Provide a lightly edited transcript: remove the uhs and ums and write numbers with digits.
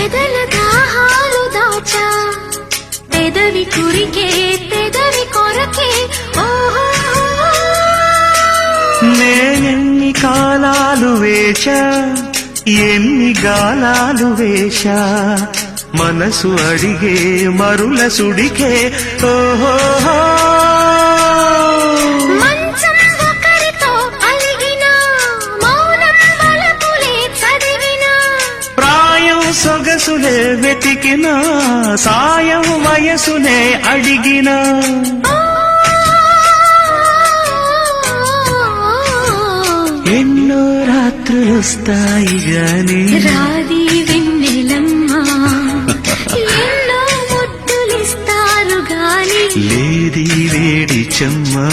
ఎదల దాహాలు దాచా పెదవి కురికే పెదవి కొరకే ఓహో నేనెన్ని కాలాలు వేచా ఎన్ని గాలాలు వేశా మనసు అడిగే మరుల సుడికే ఓహో మంచం ఒకరితో అలిగిన మౌనం వలపులే చదివిన ప్రాయం సొగసులే వెతికిన సాయం వయసునే అడిగిన ఎన్నో రాత్రులొస్తాయి గాని రాది వెన్నెలమ్మా ఎన్నో ముద్దులిస్తారు గాని లేది వేడి చెమ్మా